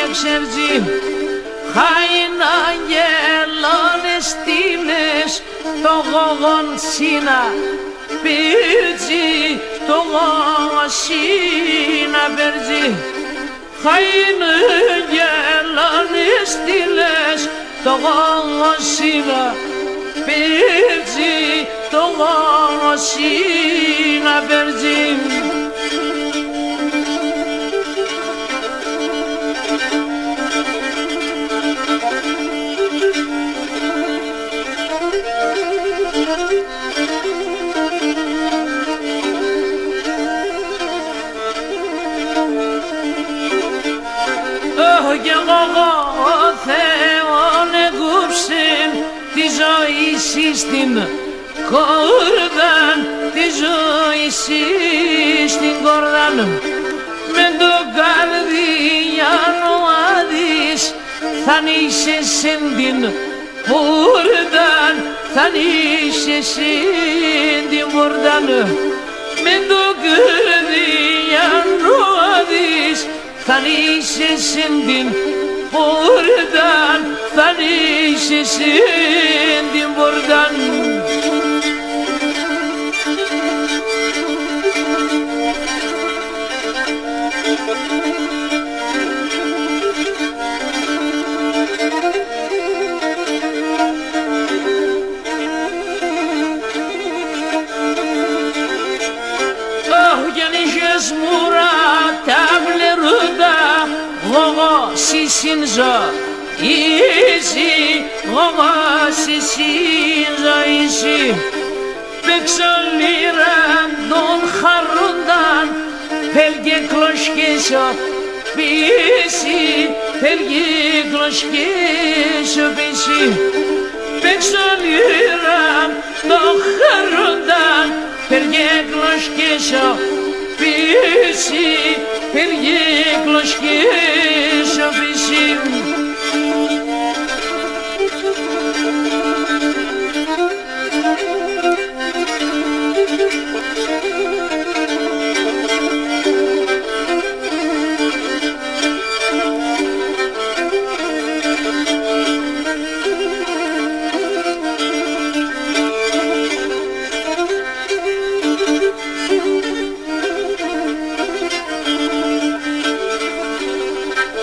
Εξερτζή χάινα γελάνε στήλες το γογον σύνα πύρτζι το γογον σύνα πέρτζι χάινα γελάνε στήλες το γογον σύνα πύρτζι το γογον σύνα πέρτζι. Και εγώ Θεόν εγκούψεν τη ζωή στην κόρδαν, τη ζωή στην κόρδαν. Με το καρδιάνο άδεις θα νείσαι συν την πόρταν, θα νείσαι συν την πόρταν. Με το καρδιάνο άδεις θα νείσαι συν την πόρταν, θα νείσαι συν την πόρταν. Γεννήσες μουρά τα βλερούντα γογό συσύν ζωήσι, γογό συσύν ζωήσι. Παίξω λίραν τον χαρούνταν πέλγε κλωσκέσω πίση, πέλγε κλωσκέσω πίση. Παίξω λίραν τον χαρούνταν πέλγε κλωσκέσω πίση, πέλγε κλωσκέσω πίση.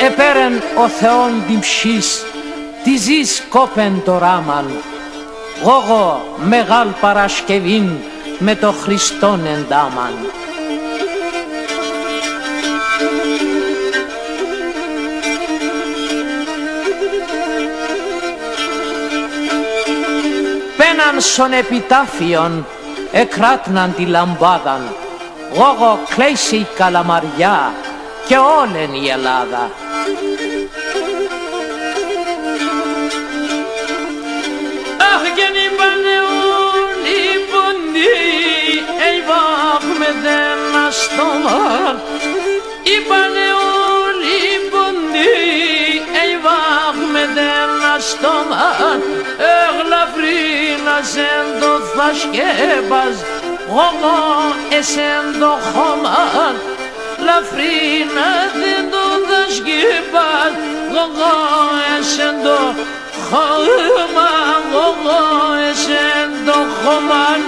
Επέρεν ο Θεόν την ψής, τη ζεις κόπεν το ράμαν. Γόγο μεγάλ Παρασκευήν με το Χριστόν εντάμαν. Πέναν σον επιτάφιον εκράτναν τη λαμπάδαν. Γόγο κλαίσει η Καλαμαριά και όλεν η Ελλάδα. Αχ, και είπανε όλοι οι ποντοί, ειβάχ με δένα στόμα. Είπανε όλοι οι ποντοί, ειβάχ με δένα στόμα. Εγλαφρύνας εν το θασκέπας, γόγο εσεν το χώμαν. Λαφρίνα δεν το δασκέπας, γόγο εσεν το χώμα, γόγο εσεν το χώμαν.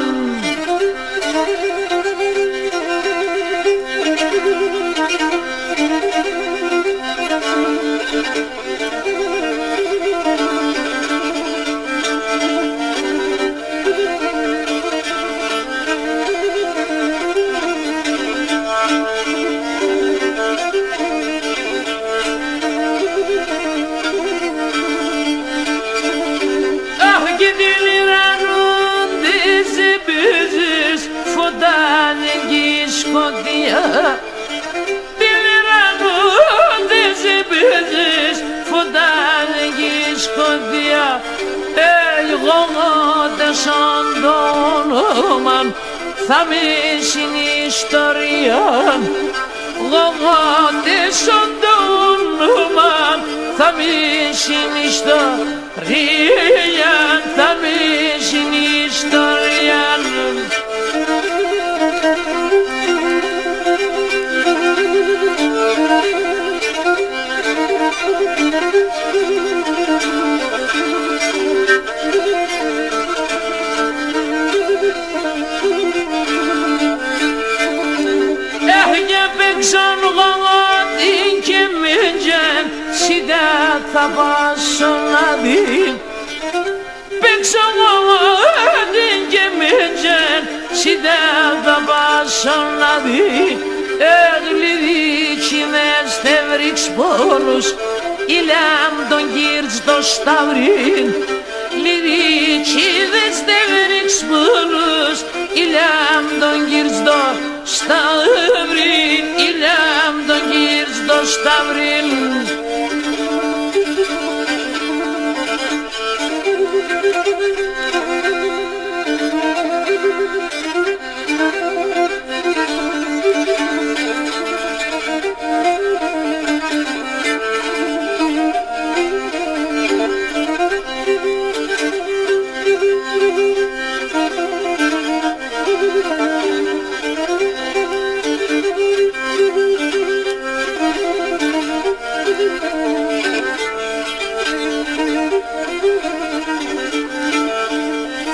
σκοτία τη λιρανού της υπήρξης φωτάνικη σκοτία εγώ τεσσόν το όνομα θα μη συνιστορία εγώ τεσσόν το όνομα θα μη συνιστορία θα μη συνιστορία παίξαν γονάτι και μίτζεν σιδά θα πάσω να δει παίξαν γονάτι και μίτζεν σιδά θα πάσω να δει εγλυδίτσι μες τευρίξ πόλους ηλάμ τον κύρτς το σταυρίν λυδίτσι μες τευρίξ πόλους ηλάμ τον κύρτς το σταυρίν ηλάμ τον κύρτς το σταυρίν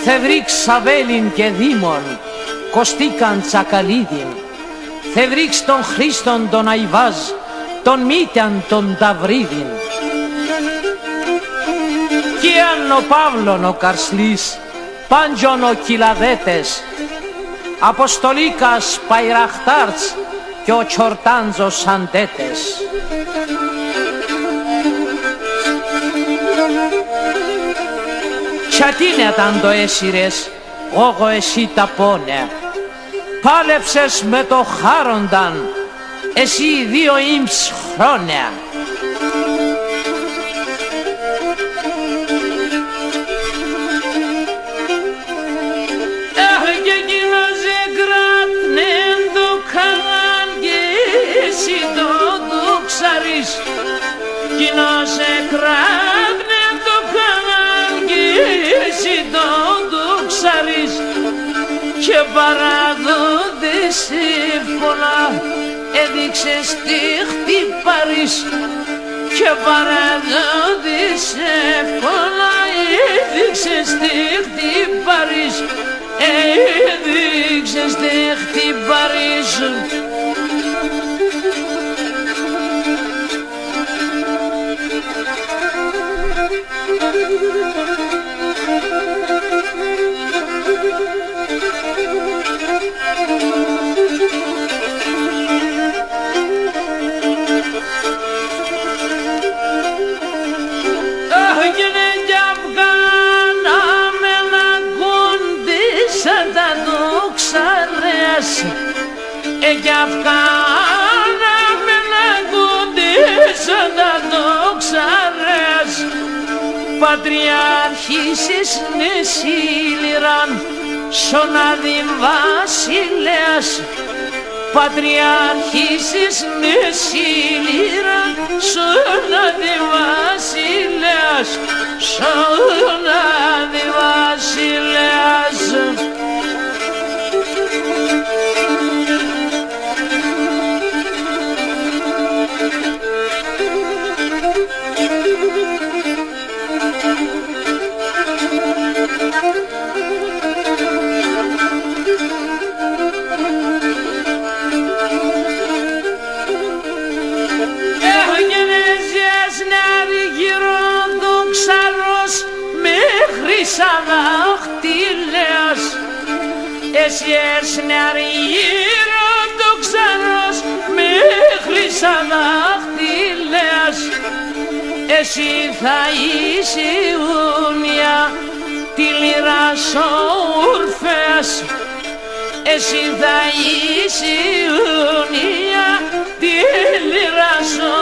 Θευρίξ Σαβέλιν και Δήμον, Κωστίκαν Τσακαλίδιν, Θευρίξ τον Χρήστον τον Αϊβάζ, τον Μήτιαν τον Ταυρίδιν. Κίαν ο Παύλον ο Καρσλής, Πάντζον ο Κυλαδέτες, Αποστολίκας Παϊραχτάρτς και ο Τσορτάντζος Αντέτες. Τσατίνεταν το έσυρες, εγώ εσύ τα πόνε. Πάλεψες με το χάρονταν, εσύ 2 ήμψ χρόνια. Και εκείνος εκράτνεν το καν και εσύ το δουξαρείς. Εκείνος εκράτνεν το καν και εσύ το δουξαρείς. Και παραδόντες εύκολα έδειξες τι χτυπάρεις. Και παραδόντες εύκολα έδειξες τι χτυπάρεις. Έδειξες τι χτυπάρεις. Κι αυκάνα με να κοντήσαν τα δόξαρες. Πατριάρχησες νεσίληραν σονάδιν βασιλέας. Πατριάρχησες νεσίληραν σονάδιν βασιλέας. Σονάδιν βασιλέας. Σαδάχτυλες εσύ έρσνε αργύρο το ξαρός μέχρι σαδάχτυλες. Εσύ θα είσαι ούνια τη λυρά σου ουρφές. εσύ θα είσαι η ουνία τη λυρασό.